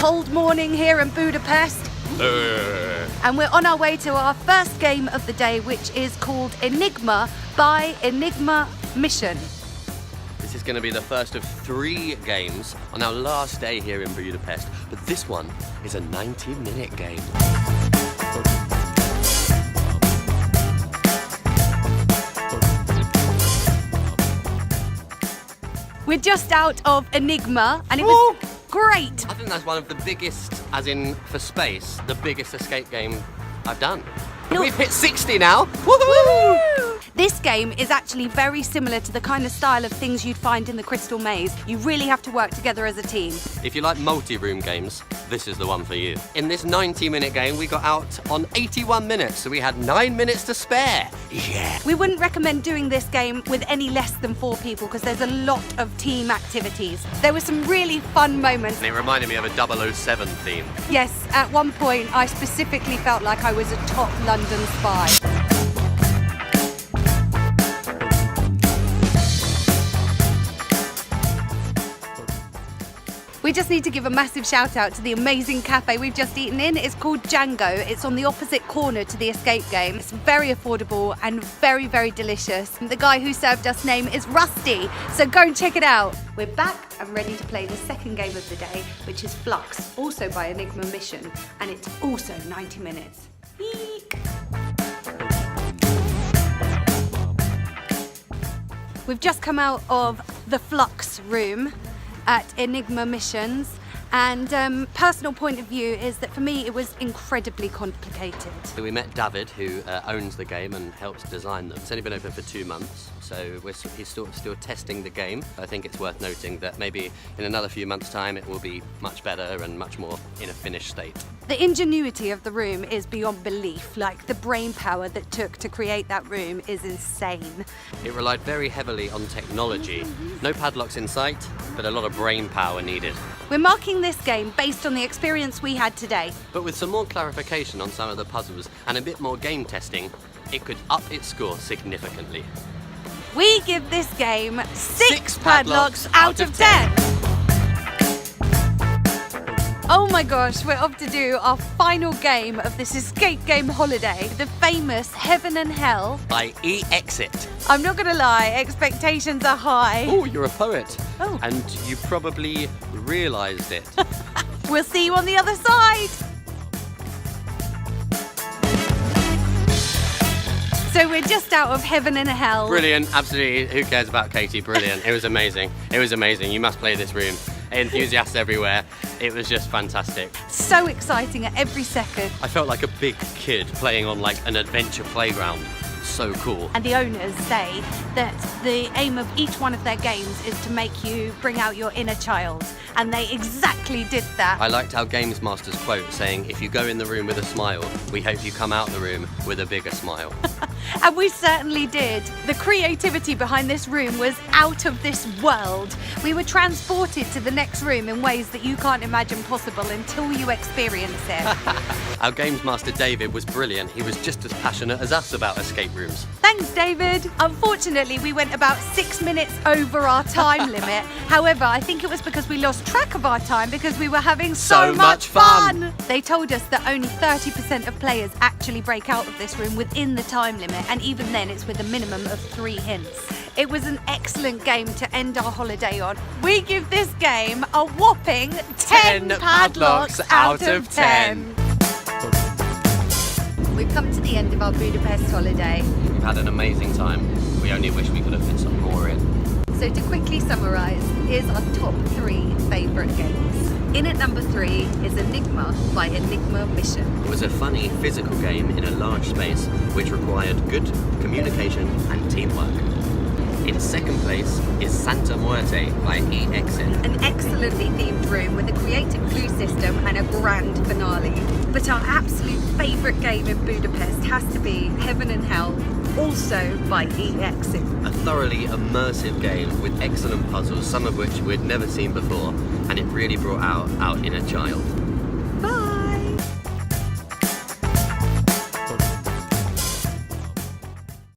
cold morning here in Budapest. And we're on our way to our first game of the day, which is called Enigma by Enigma Mission. This is going to be the first of 3 games on our last day here in Budapest, but this one is a 90-minute game. We're just out of Enigma and it was great. I think that's one of the biggest, as in for space, the biggest escape game I've done. We've hit 60 now. Woohoo! This game is actually very similar to the kind of style of things you'd find in the Crystal Maze. You really have to work together as a team. If you like multi-room games, this is the one for you. In this 90-minute game, we got out on 81 minutes, so we had 9 minutes to spare. Yeah. We wouldn't recommend doing this game with any less than 4 people because there's a lot of team activities. There were some really fun moments. And it reminded me of a 007 theme. Yes, at one point I specifically felt like I was a top London spy. We just need to give a massive shout out to the amazing cafe we've just eaten in. It's called Django. It's on the opposite corner to the escape game. It's very affordable and very, very delicious. The guy who served us name is Rusty, so go and check it out. We're back and ready to play the second game of the day, which is Flux, also by Enigma Mission, and it's also 90 minutes. Eek. We've just come out of the Flux Room at Enigma Missions, and personal point of view is that for me it was incredibly complicated. We met David, who owns the game and helps design them. It's only been open for 2 months, so he's still testing the game. I think it's worth noting that maybe in another few months' time it will be much better and much more in a finished state. The ingenuity of the room is beyond belief. Like, the brain power that took to create that room is insane. It relied very heavily on technology. No padlocks in sight, but a lot of brain power needed. We're marking this game based on the experience we had today. But with some more clarification on some of the puzzles and a bit more game testing, it could up its score significantly. We give this game 6 padlocks out of 10. Oh my gosh, we're off to do our final game of this escape game holiday, the famous Heaven and Hell by E-Exit. I'm not gonna lie, expectations are high. Oh, you're a poet. Oh. And you probably realised it. We'll see you on the other side. So we're just out of Heaven and Hell. Brilliant, absolutely. Who cares about Katie? Brilliant. It was amazing. It was amazing. You must play this room. Enthusiasts everywhere. It was just fantastic. So exciting at every second. I felt like a big kid playing on like an adventure playground. So cool. And the owners say that the aim of each one of their games is to make you bring out your inner child. And they exactly did that. I liked our Games Master's quote saying, if you go in the room with a smile, we hope you come out the room with a bigger smile. And we certainly did. The creativity behind this room was out of this world. We were transported to the next room in ways that you can't imagine possible until you experience it. Our Games Master David was brilliant. He was just as passionate as us about escape rooms. Thanks, David. Unfortunately, we went about 6 minutes over our time limit. However, I think it was because we lost track of our time because we were having so much fun. They told us that only 30% of players actually break out of this room within the time limit, and even then it's with a minimum of 3 hints. It was an excellent game to end our holiday on. We give this game a whopping 10 padlocks out of 10. We've come to the end of our Budapest holiday. We've had an amazing time. We only wish we could have fit some more in. So to quickly summarise, here's our top 3 favourite games. In at number 3 is Enigma by Enigma Mission. It was a funny physical game in a large space which required good communication and teamwork. In second place is Santa Muerte by E-Exit. An excellently themed room with a creative clue system and a grand finale. But our absolute favourite game in Budapest has to be Heaven and Hell, also by E-Exit. A thoroughly immersive game with excellent puzzles, some of which we'd never seen before, and it really brought out our inner child.